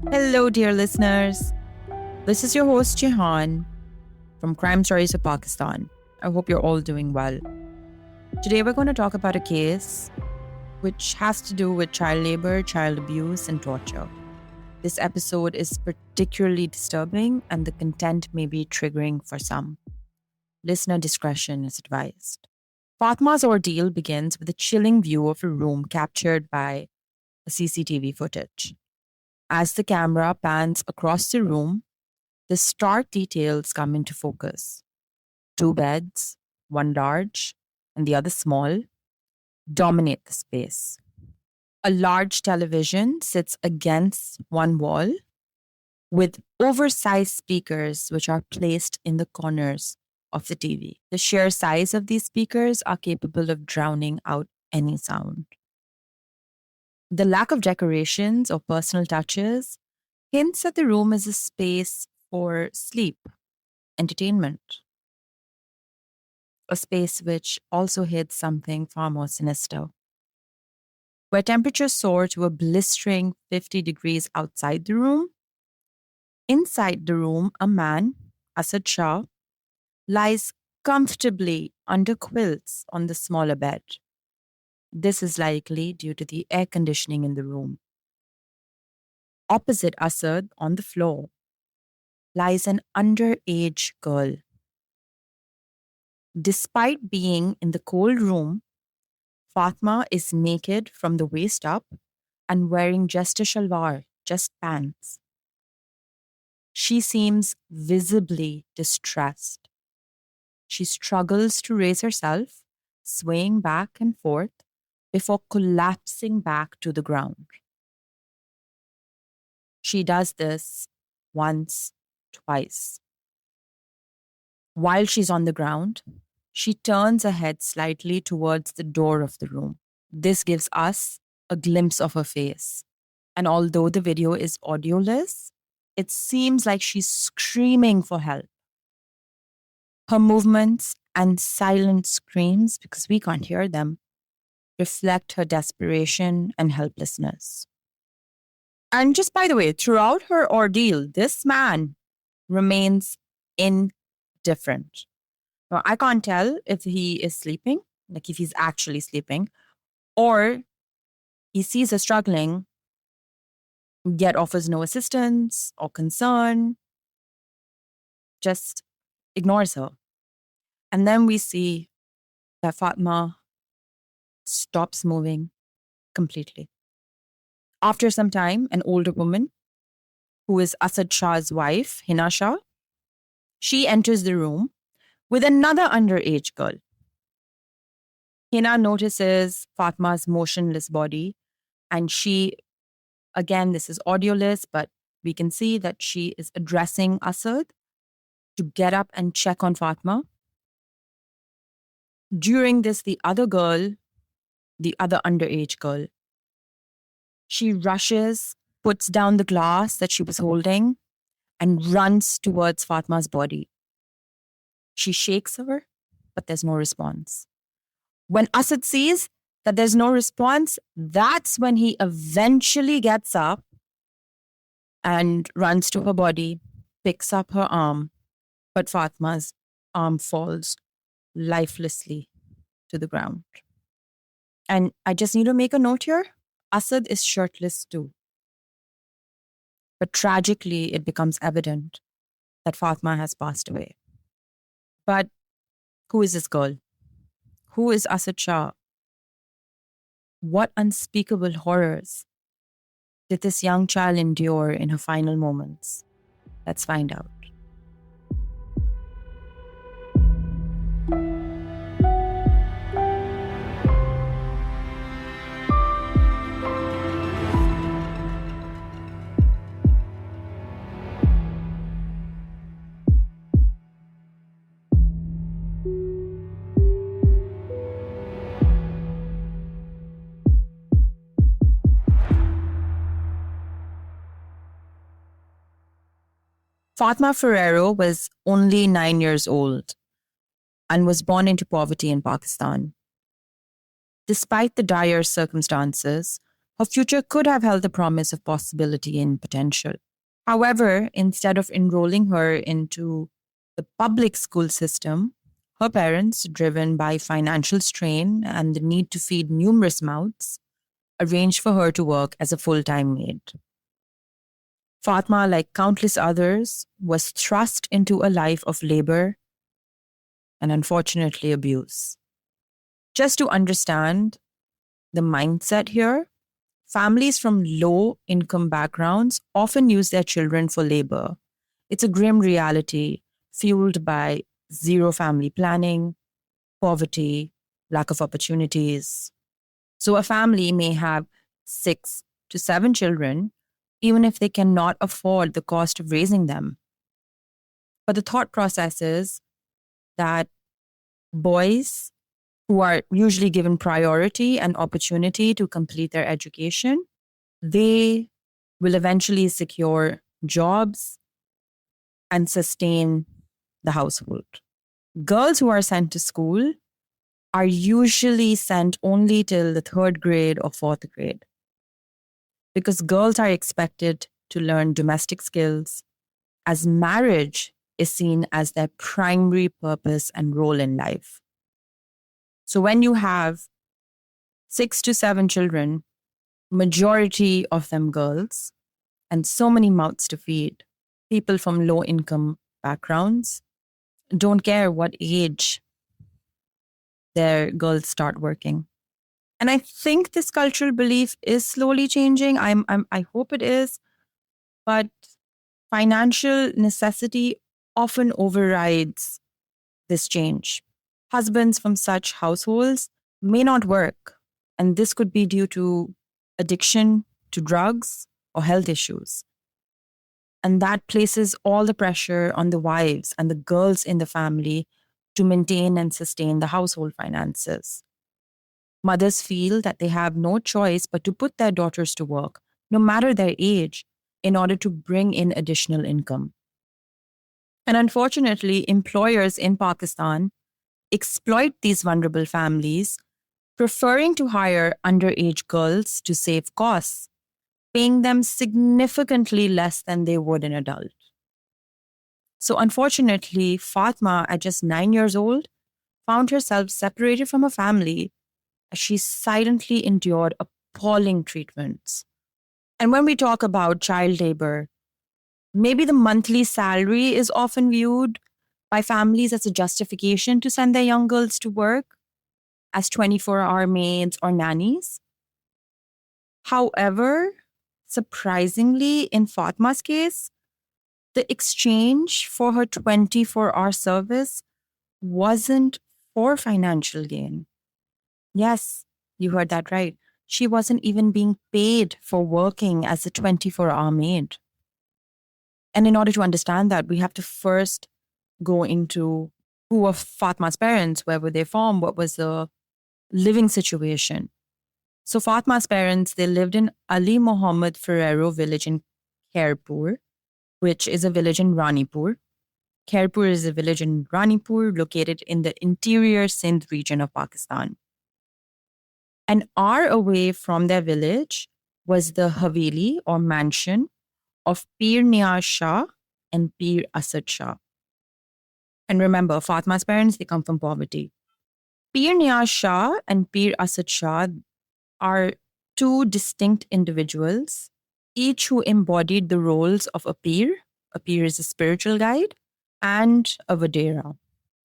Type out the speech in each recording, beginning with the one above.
Hello, dear listeners. This is your host, Jehan, from Crime Stories of Pakistan. I hope you're all doing well. Today, we're going to talk about a case which has to do with child labor, child abuse, and torture. This episode is particularly disturbing, and the content may be triggering for some. Listener discretion is advised. Fatma's ordeal begins with a chilling view of a room captured by a CCTV footage. As the camera pans across the room, the stark details come into focus. 2 beds, one large and the other small, dominate the space. A large television sits against one wall with oversized speakers which are placed in the corners of the TV. The sheer size of these speakers are capable of drowning out any sound. The lack of decorations or personal touches hints that the room is a space for sleep, entertainment, a space which also hides something far more sinister. Where temperatures soar to a blistering 50 degrees outside the room, inside the room, a man, Asad Shah, lies comfortably under quilts on the smaller bed. This is likely due to the air conditioning in the room. Opposite Asad, on the floor, lies an underage girl. Despite being in the cold room, Fatma is naked from the waist up and wearing just a shalwar, just pants. She seems visibly distressed. She struggles to raise herself, swaying back and forth before collapsing back to the ground. She does this once, twice. While she's on the ground, she turns her head slightly towards the door of the room. This gives us a glimpse of her face. And although the video is audioless, it seems like she's screaming for help. Her movements and silent screams, because we can't hear them, reflect her desperation and helplessness. And just by the way, throughout her ordeal, this man remains indifferent. Now, I can't tell if he is sleeping, like if he's actually sleeping, or he sees her struggling, yet offers no assistance or concern, just ignores her. And then we see that Fatma stops moving completely. After some time, an older woman, who is Asad Shah's wife, Hina Shah, she enters the room with another underage girl. Hina notices Fatma's motionless body, and she, again, this is audioless, but we can see that she is addressing Asad to get up and check on Fatma. During this, the other underage girl, she rushes, puts down the glass that she was holding, and runs towards Fatma's body. She shakes her, but there's no response. When Asad sees that there's no response, that's when he eventually gets up and runs to her body, picks up her arm, but Fatma's arm falls lifelessly to the ground. And I just need to make a note here. Asad is shirtless too. But tragically, it becomes evident that Fatma has passed away. But who is this girl? Who is Asad Shah? What unspeakable horrors did this young child endure in her final moments? Let's find out. Fatima Furiro was only 9 years old and was born into poverty in Pakistan. Despite the dire circumstances, Her future could have held the promise of possibility and potential. However, instead of enrolling her into the public school system, her parents, driven by financial strain and the need to feed numerous mouths, arranged for her to work as a full-time maid. Fatma, like countless others, was thrust into a life of labor and unfortunately abuse. Just to understand the mindset here, families from low income backgrounds often use their children for labor. It's a grim reality fueled by zero family planning, poverty, lack of opportunities. So a family may have 6 to 7 children, even if they cannot afford the cost of raising them. But the thought process is that boys who are usually given priority and opportunity to complete their education, they will eventually secure jobs and sustain the household. Girls who are sent to school are usually sent only till the 3rd grade or 4th grade because girls are expected to learn domestic skills as marriage is seen as their primary purpose and role in life. So when you have 6 to 7 children, majority of them girls, and so many mouths to feed, people from low income backgrounds don't care what age their girls start working. And I think this cultural belief is slowly changing. I hope it is. But financial necessity often overrides this change. Husbands from such households may not work, and this could be due to addiction to drugs or health issues. And that places all the pressure on the wives and the girls in the family to maintain and sustain the household finances. Mothers feel that they have no choice but to put their daughters to work, no matter their age, in order to bring in additional income. And unfortunately, employers in Pakistan exploit these vulnerable families, preferring to hire underage girls to save costs, paying them significantly less than they would an adult. So unfortunately, Fatma, at just 9 years old, found herself separated from her family as she silently endured appalling treatments. And when we talk about child labor, maybe the monthly salary is often viewed by families as a justification to send their young girls to work as 24-hour maids or nannies. However, surprisingly, in Fatma's case, the exchange for her 24-hour service wasn't for financial gain. Yes, you heard that right. She wasn't even being paid for working as a 24-hour maid. And in order to understand that, we have to first go into who were Fatma's parents, where were they from, what was the living situation. So Fatma's parents, they lived in Ali Muhammad Furiro village in Khairpur, which is a village in Ranipur. Khairpur is a village in Ranipur located in the interior Sindh region of Pakistan. An hour away from their village was the Haveli or mansion of Pir Niaz Shah and Pir Asad Shah. And remember, Fatma's parents, they come from poverty. Pir Niaz Shah and Pir Asad Shah are two distinct individuals, each who embodied the roles of a pir. A pir is a spiritual guide, and a vadera,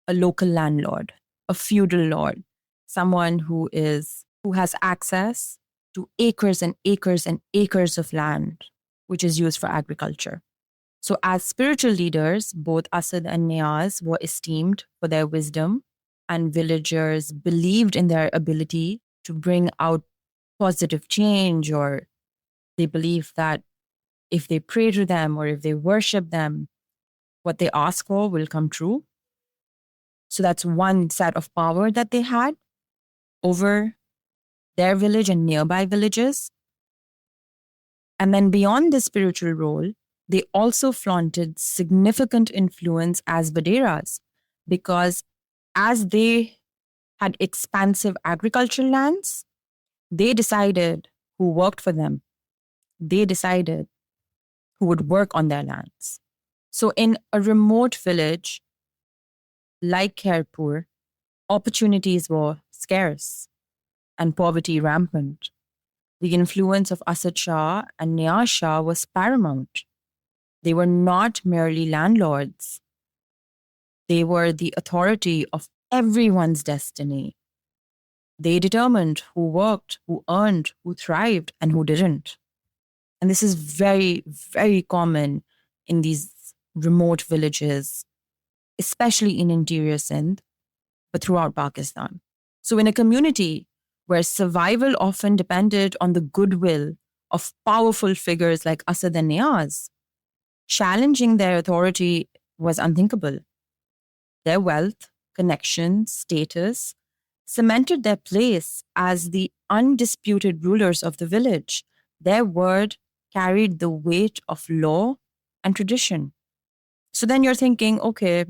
a local landlord, a feudal lord, someone who has access to acres and acres and acres of land, which is used for agriculture. So as spiritual leaders, both Asad and Niaz were esteemed for their wisdom, and villagers believed in their ability to bring out positive change, or they believe that if they pray to them or if they worship them, what they ask for will come true. So that's one set of power that they had over their village and nearby villages. And then beyond this spiritual role, they also flaunted significant influence as Baderas, because as they had expansive agricultural lands, they decided who worked for them. They decided who would work on their lands. So in a remote village like Khairpur, opportunities were scarce and poverty rampant. The influence of Asad Shah and Niaz Shah was paramount. They were not merely landlords. They were the authority of everyone's destiny. They determined who worked, who earned, who thrived, and who didn't. And this is very, very common in these remote villages, especially in interior Sindh, but throughout Pakistan. So in a community where survival often depended on the goodwill of powerful figures like Asad and Niaz, challenging their authority was unthinkable. Their wealth, connections, status cemented their place as the undisputed rulers of the village. Their word carried the weight of law and tradition. So then you're thinking, okay,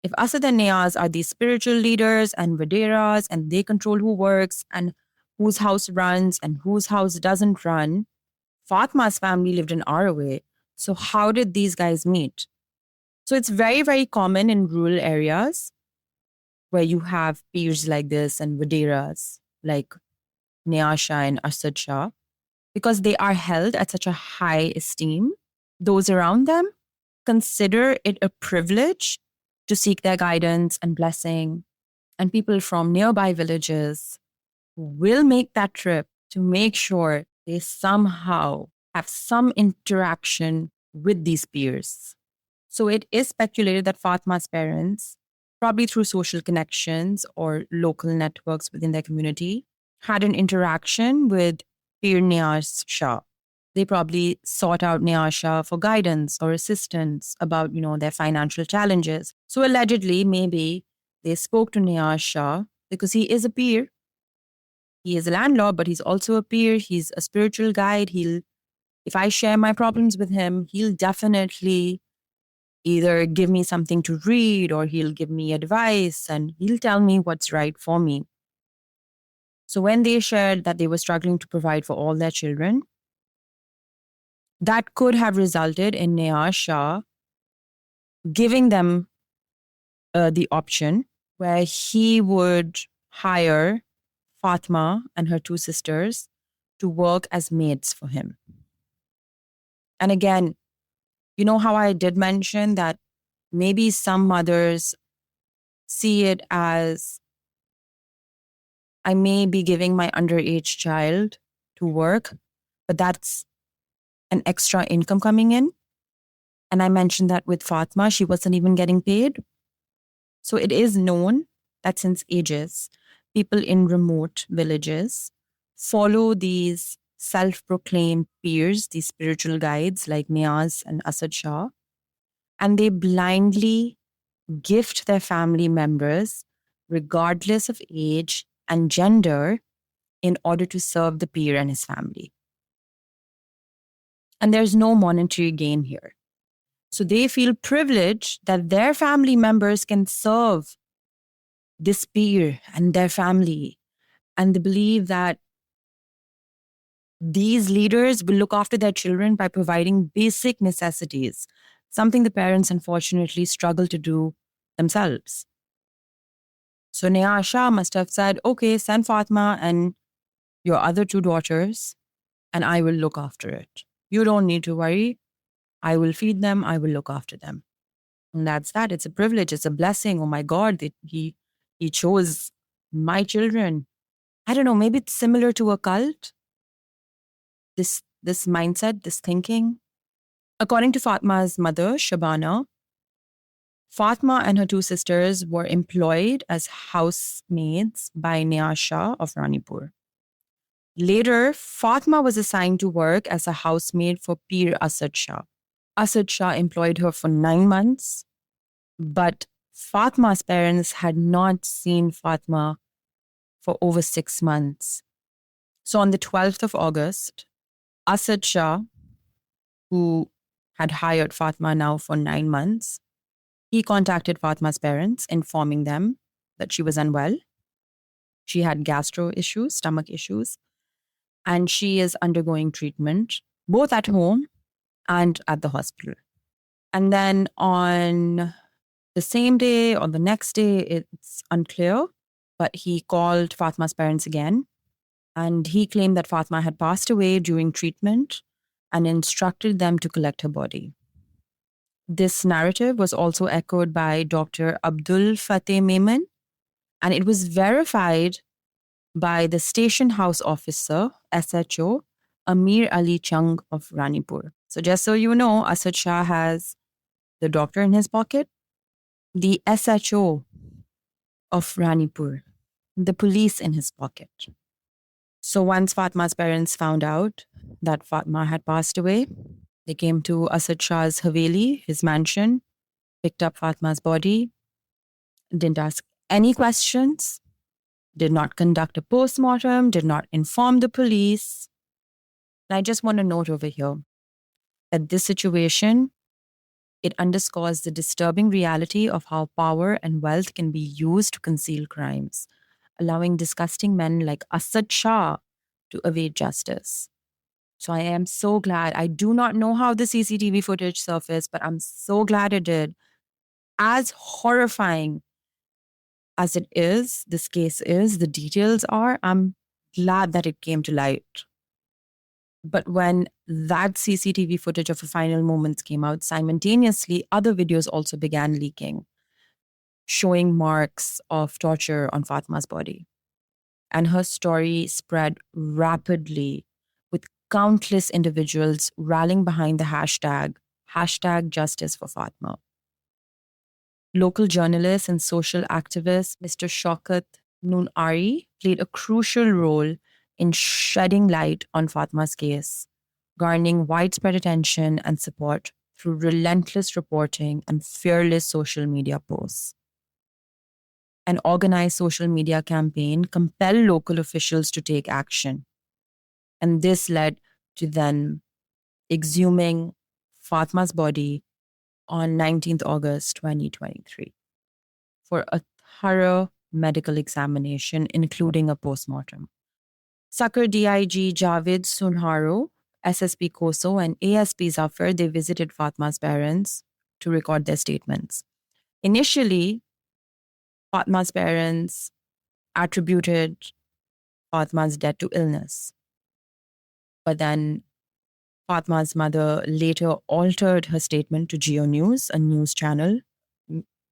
if Asad and Niaz are these spiritual leaders and Vaderas and they control who works and whose house runs and whose house doesn't run, Fatma's family lived an hour away. So how did these guys meet? So it's very, very common in rural areas where you have peers like this and Vaderas like Niaz Shah and Asad Shah, because they are held at such a high esteem. Those around them consider it a privilege to seek their guidance and blessing. And people from nearby villages will make that trip to make sure they somehow have some interaction with these peers. So it is speculated that Fatma's parents, probably through social connections or local networks within their community, had an interaction with Peer Niaz Shah. They probably sought out Niaz Shah for guidance or assistance about, their financial challenges. So allegedly, maybe they spoke to Niaz Shah because he is a peer. He is a landlord, but he's also a peer. He's a spiritual guide. If I share my problems with him, he'll definitely either give me something to read or he'll give me advice and he'll tell me what's right for me. So when they shared that they were struggling to provide for all their children, that could have resulted in Niaz Shah giving them the option where he would hire Fatima and her two sisters to work as maids for him. And again, you know how I did mention that maybe some mothers see it as, I may be giving my underage child to work, but that's an extra income coming in. And I mentioned that with Fatima, she wasn't even getting paid. So it is known that since ages, people in remote villages follow these self-proclaimed peers, these spiritual guides like Niaz and Asad Shah, and they blindly gift their family members, regardless of age and gender, in order to serve the peer and his family. And there's no monetary gain here. So they feel privileged that their family members can serve this peer and their family. And they believe that these leaders will look after their children by providing basic necessities, something the parents unfortunately struggle to do themselves. So Niaz Shah must have said, okay, send Fatma and your other two daughters, and I will look after it. You don't need to worry. I will feed them. I will look after them. And that's that. It's a privilege. It's a blessing. Oh my God, he chose my children. I don't know, maybe it's similar to a cult. This mindset, this thinking. According to Fatma's mother, Shabana, Fatma and her two sisters were employed as housemaids by Niaz Shah of Ranipur. Later, Fatma was assigned to work as a housemaid for Peer Asad Shah. Asad Shah employed her for 9 months, but Fatma's parents had not seen Fatma for over 6 months. So on the 12th of August, Asad Shah, who had hired Fatma now for 9 months, he contacted Fatma's parents, informing them that she was unwell. She had gastro issues, stomach issues, and she is undergoing treatment, both at home and at the hospital. And then on the same day or the next day, it's unclear, but he called Fatma's parents again, and he claimed that Fatma had passed away during treatment and instructed them to collect her body. This narrative was also echoed by Dr. Abdul Fateh Memon, and it was verified by the station house officer, SHO, Amir Ali Chung of Ranipur. So just so you know, Asad Shah has the doctor in his pocket, the SHO of Ranipur, the police in his pocket. So once Fatma's parents found out that Fatma had passed away, they came to Asad Shah's Haveli, his mansion, picked up Fatma's body, didn't ask any questions, did not conduct a postmortem, did not inform the police. And I just want to note over here that this situation, it underscores the disturbing reality of how power and wealth can be used to conceal crimes, allowing disgusting men like Asad Shah to evade justice. So I am so glad. I do not know how the CCTV footage surfaced, but I'm so glad it did. As horrifying as it is, this case is, the details are, I'm glad that it came to light. But when that CCTV footage of the final moments came out, simultaneously, other videos also began leaking, showing marks of torture on Fatma's body. And her story spread rapidly, with countless individuals rallying behind the hashtag Justice for Fatma. Local journalist and social activist Mr. Shaukat Noonari played a crucial role in shedding light on Fatma's case, garnering widespread attention and support through relentless reporting and fearless social media posts. An organized social media campaign compelled local officials to take action. And this led to then exhuming Fatma's body on 19th August 2023 for a thorough medical examination, including a postmortem. Sakar DIG Javed Sunharo, SSP Koso, and ASP Zafar, they visited Fatma's parents to record their statements. Initially, Fatma's parents attributed Fatma's death to illness. But then Fatma's mother later altered her statement to Geo News, a news channel,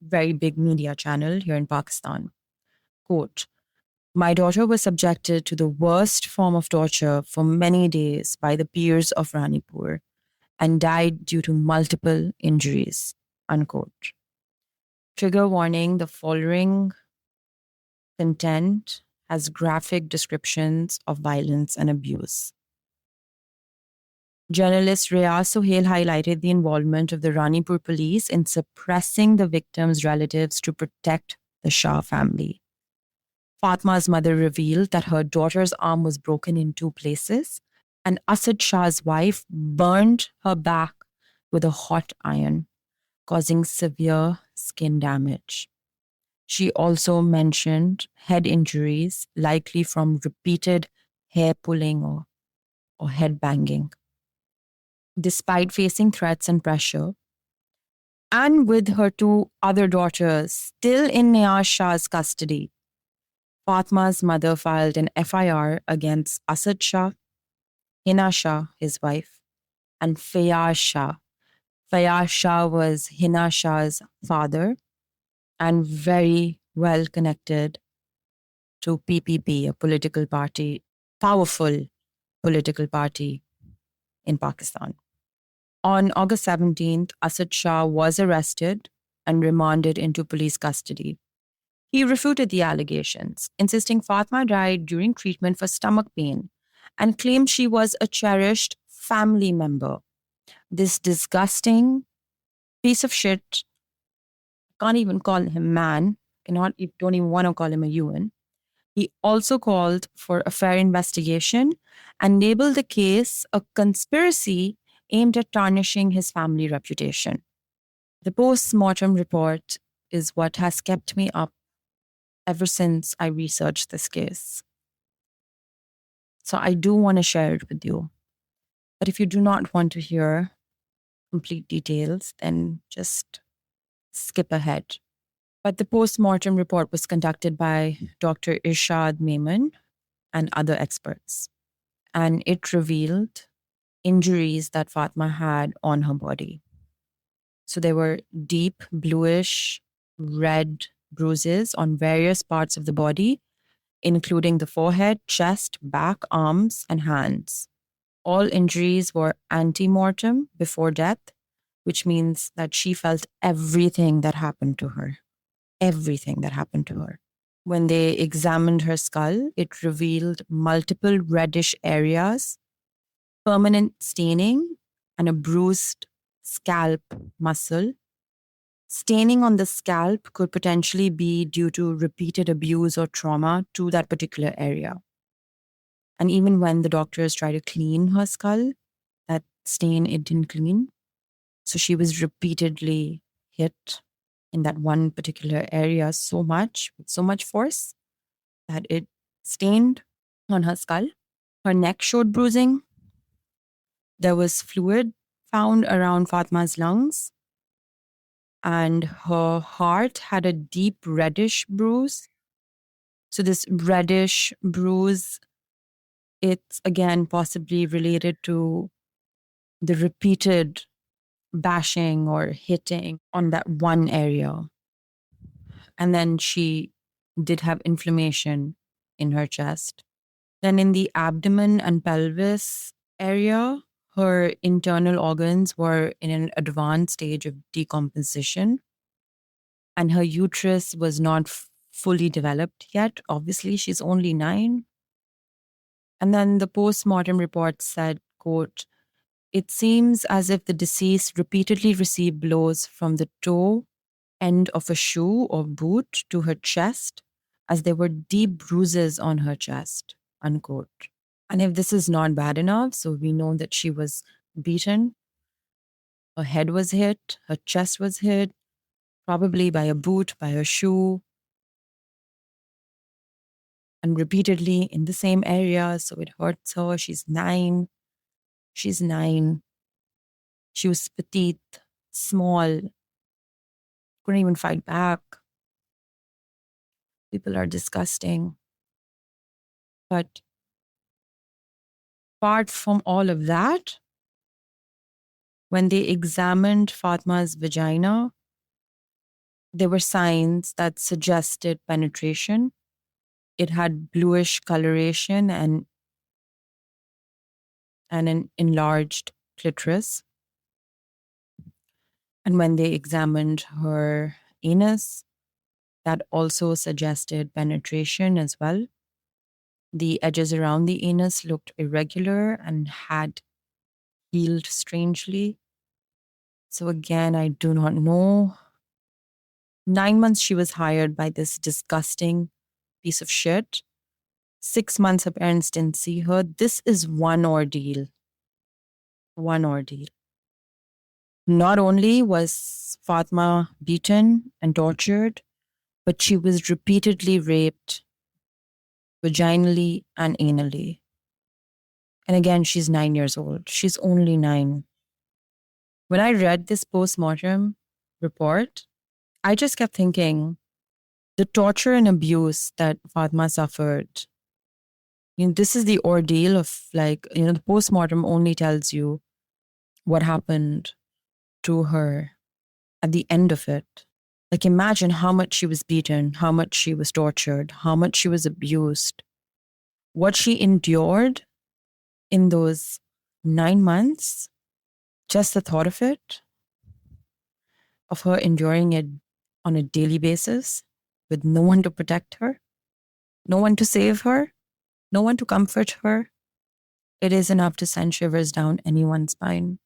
very big media channel here in Pakistan. Quote, "My daughter was subjected to the worst form of torture for many days by the peers of Ranipur and died due to multiple injuries." Unquote. Trigger warning, the following content has graphic descriptions of violence and abuse. Journalist Riyaz Sohail highlighted the involvement of the Ranipur police in suppressing the victims' relatives to protect the Shah family. Fatma's mother revealed that her daughter's arm was broken in 2 places, and Asad Shah's wife burned her back with a hot iron, causing severe skin damage. She also mentioned head injuries, likely from repeated hair pulling or head banging. Despite facing threats and pressure, and with her 2 other daughters still in Niaz Shah's custody, Fatma's mother filed an FIR against Asad Shah, Hina Shah, his wife, and Fayaz Shah. Fayaz Shah was Hina Shah's father and very well connected to PPP, a political party, powerful political party in Pakistan. On August 17th, Asad Shah was arrested and remanded into police custody. He refuted the allegations, insisting Fatma died during treatment for stomach pain and claimed she was a cherished family member. This disgusting piece of shit, can't even call him man, don't even want to call him a human. He also called for a fair investigation and labeled the case a conspiracy aimed at tarnishing his family reputation. The post-mortem report is what has kept me up ever since I researched this case. So I do want to share it with you. But if you do not want to hear complete details, then just skip ahead. But the post-mortem report was conducted by Dr. Irshad Maiman and other experts, and it revealed injuries that Fatma had on her body. So there were deep bluish red bruises on various parts of the body, including the forehead, chest, back, arms, and hands. All injuries were ante-mortem before death, which means that she felt everything that happened to her. Everything that happened to her. When they examined her skull, it revealed multiple reddish areas, permanent staining, and a bruised scalp muscle. Staining on the scalp could potentially be due to repeated abuse or trauma to that particular area. And even when the doctors tried to clean her skull, that stain it didn't clean. So she was repeatedly hit in that one particular area so much, with so much force, that it stained on her skull. Her neck showed bruising. There was fluid found around Fatma's lungs, and her heart had a deep reddish bruise. So, this reddish bruise, it's again possibly related to the repeated bashing or hitting on that one area. And then she did have inflammation in her chest. Then in the abdomen and pelvis area, her internal organs were in an advanced stage of decomposition, and her uterus was not fully developed yet. Obviously, she's only 9. And then the post-mortem report said, quote, "It seems as if the deceased repeatedly received blows from the toe end of a shoe or boot to her chest, as there were deep bruises on her chest," unquote. And if this is not bad enough, so we know that she was beaten, her head was hit, her chest was hit, probably by a boot, by a shoe, and repeatedly in the same area. So it hurts her. She's 9. She's 9. She was petite, small, couldn't even fight back. People are disgusting. But apart from all of that, when they examined Fatma's vagina, there were signs that suggested penetration. It had bluish coloration and an enlarged clitoris. And when they examined her anus, that also suggested penetration as well. The edges around the anus looked irregular and had healed strangely. So again, I do not know. 9 months she was hired by this disgusting piece of shit. 6 months her parents didn't see her. This is one ordeal. One ordeal. Not only was Fatma beaten and tortured, but she was repeatedly raped vaginally and anally. And again, she's 9 years old. She's only 9. When I read this post-mortem report, I just kept thinking the torture and abuse that Fatma suffered. This is the ordeal of the post-mortem only tells you what happened to her at the end of it. Like, imagine how much she was beaten, how much she was tortured, how much she was abused, what she endured in those 9 months. Just the thought of it, of her enduring it on a daily basis with no one to protect her, no one to save her, no one to comfort her, it is enough to send shivers down anyone's spine.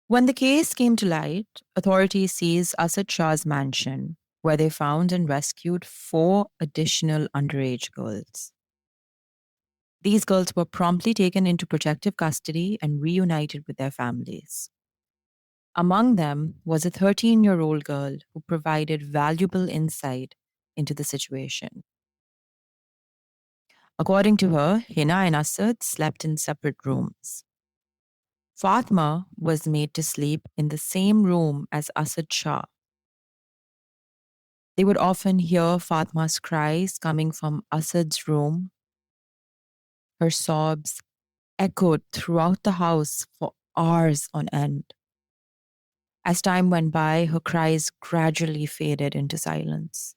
When the case came to light, authorities seized Asad Shah's mansion, where they found and rescued 4 additional underage girls. These girls were promptly taken into protective custody and reunited with their families. Among them was a 13-year-old girl who provided valuable insight into the situation. According to her, Hina and Asad slept in separate rooms. Fatma was made to sleep in the same room as Asad Shah. They would often hear Fatma's cries coming from Asad's room. Her sobs echoed throughout the house for hours on end. As time went by, her cries gradually faded into silence.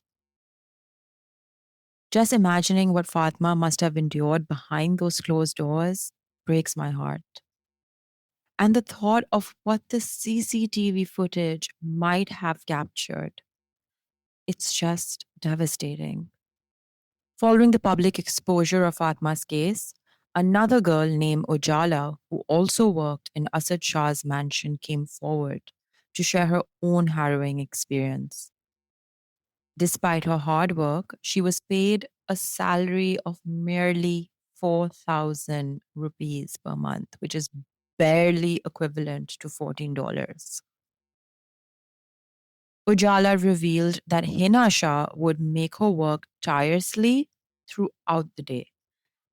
Just imagining what Fatma must have endured behind those closed doors breaks my heart. And the thought of what the CCTV footage might have captured, it's just devastating. Following the public exposure of Fatma's case, another girl named Ujala, who also worked in Asad Shah's mansion, came forward to share her own harrowing experience. Despite her hard work, she was paid a salary of merely 4,000 rupees per month, which is barely equivalent to $14. Ujala revealed that Hina Shah would make her work tirelessly throughout the day.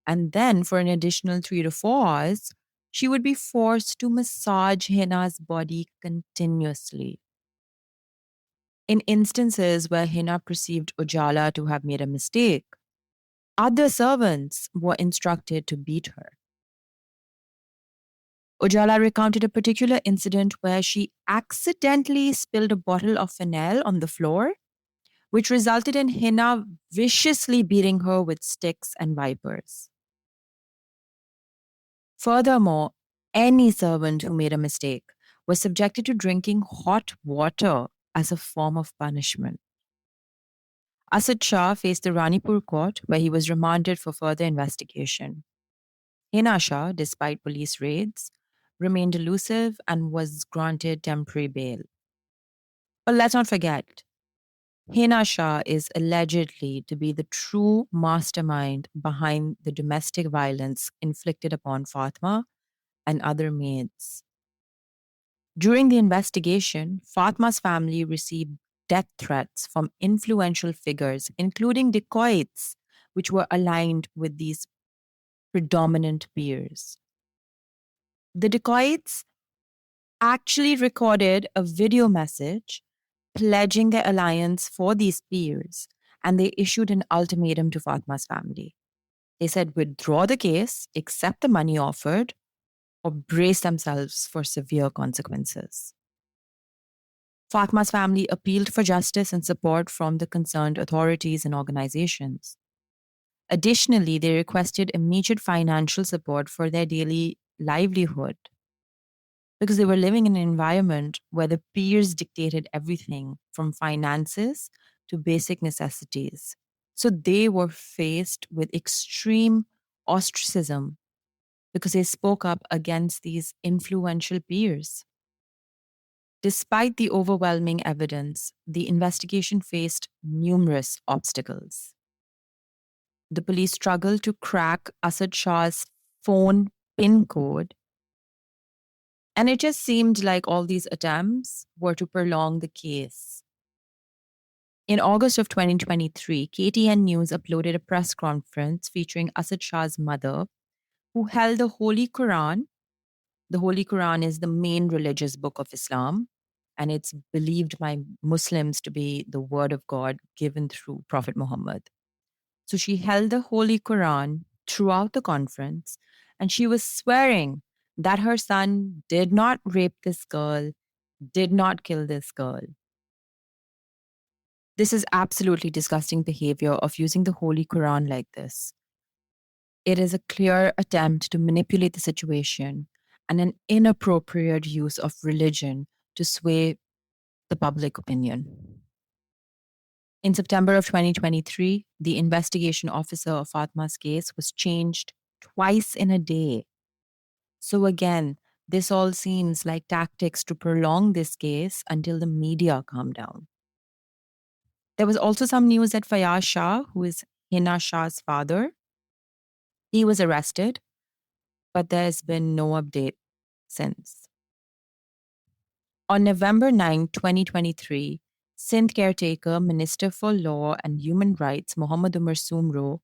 And then, for an additional 3 to 4 hours, she would be forced to massage Hina's body continuously. In instances where Hina perceived Ujala to have made a mistake, other servants were instructed to beat her. Ujala recounted a particular incident where she accidentally spilled a bottle of phenyl on the floor, which resulted in Hina viciously beating her with sticks and vipers. Furthermore, any servant who made a mistake was subjected to drinking hot water as a form of punishment. Asad Shah faced the Ranipur court where he was remanded for further investigation. Hina Shah, despite police raids, remained elusive and was granted temporary bail. But let's not forget, Hina Shah is allegedly to be the true mastermind behind the domestic violence inflicted upon Fatma and other maids. During the investigation, Fatma's family received death threats from influential figures, including dacoits, which were aligned with these predominant peers. The dacoits actually recorded a video message pledging their alliance for these peers, and they issued an ultimatum to Fatma's family. They said withdraw the case, accept the money offered, or brace themselves for severe consequences. Fatma's family appealed for justice and support from the concerned authorities and organizations. Additionally, they requested immediate financial support for their daily livelihood because they were living in an environment where the peers dictated everything from finances to basic necessities. So they were faced with extreme ostracism because they spoke up against these influential peers. Despite the overwhelming evidence, the investigation faced numerous obstacles. The police struggled to crack Asad Shah's phone PIN code, and it just seemed like all these attempts were to prolong the case. In August of 2023, KTN News uploaded a press conference featuring Asad Shah's mother, who held the Holy Quran. The Holy Quran is the main religious book of Islam, and it's believed by Muslims to be the word of God given through Prophet Muhammad. So she held the Holy Quran throughout the conference, and she was swearing that her son did not rape this girl, did not kill this girl. This is absolutely disgusting behavior of using the Holy Quran like this. It is a clear attempt to manipulate the situation and an inappropriate use of religion to sway the public opinion. In September of 2023, the investigation officer of Fatma's case was changed twice in a day. So again, this all seems like tactics to prolong this case until the media calm down. There was also some news that Fayaz Shah, who is Hina Shah's father, he was arrested, but there's been no update since. On November 9, 2023, Sindh caretaker Minister for Law and Human Rights Mohammad Umar Sumro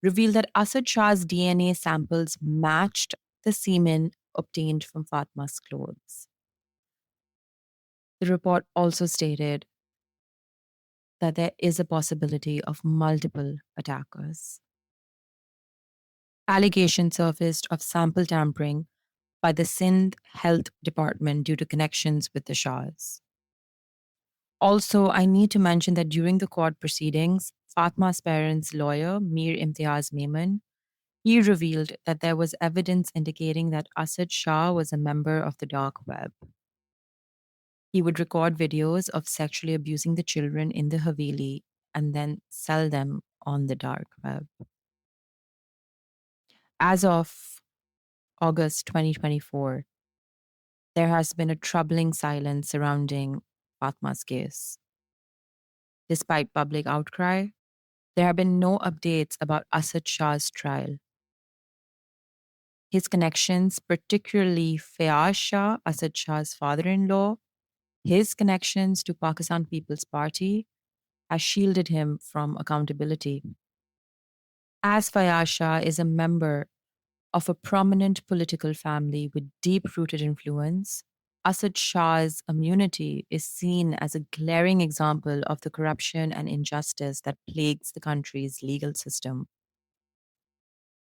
revealed that Asad Shah's DNA samples matched the semen obtained from Fatma's clothes. The report also stated that there is a possibility of multiple attackers. Allegations surfaced of sample tampering by the Sindh Health Department due to connections with the Shahs. Also, I need to mention that during the court proceedings, Fatma's parents' lawyer, Mir Imtiaz Memon, he revealed that there was evidence indicating that Asad Shah was a member of the dark web. He would record videos of sexually abusing the children in the Haveli and then sell them on the dark web. As of August 2024, there has been a troubling silence surrounding Fatma's case. Despite public outcry, there have been no updates about Asad Shah's trial. His connections, particularly Fayaz Shah, Asad Shah's father-in-law, his connections to Pakistan People's Party, has shielded him from accountability. As Fayaz Shah is a member of a prominent political family with deep-rooted influence, Asad Shah's immunity is seen as a glaring example of the corruption and injustice that plagues the country's legal system.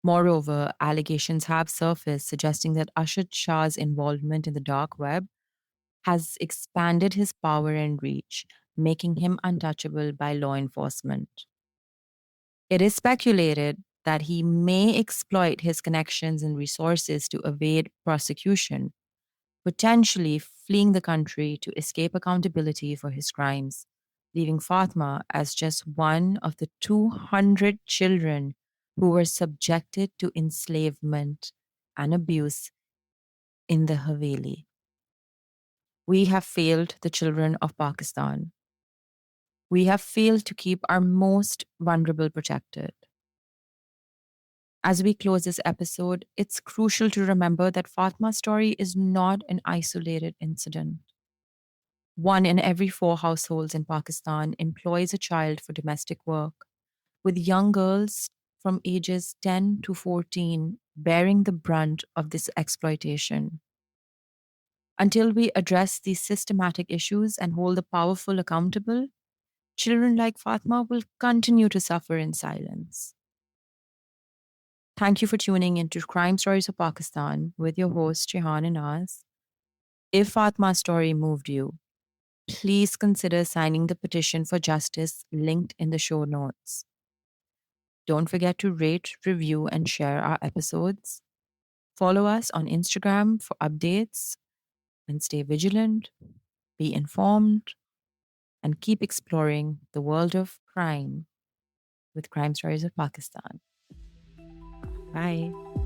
Moreover, allegations have surfaced suggesting that Asad Shah's involvement in the dark web has expanded his power and reach, making him untouchable by law enforcement. It is speculated that he may exploit his connections and resources to evade prosecution, potentially fleeing the country to escape accountability for his crimes, leaving Fatma as just one of the 200 children who were subjected to enslavement and abuse in the Haveli. We have failed the children of Pakistan. We have failed to keep our most vulnerable protected. As we close this episode, it's crucial to remember that Fatma's story is not an isolated incident. One in every 4 households in Pakistan employs a child for domestic work, with young girls from ages 10 to 14 bearing the brunt of this exploitation. Until we address these systematic issues and hold the powerful accountable, children like Fatma will continue to suffer in silence. Thank you for tuning into Crime Stories of Pakistan with your hosts, Jehan and Naz. If Fatma's story moved you, please consider signing the petition for justice linked in the show notes. Don't forget to rate, review, and share our episodes. Follow us on Instagram for updates and stay vigilant, be informed, and keep exploring the world of crime with Crime Stories of Pakistan. Bye.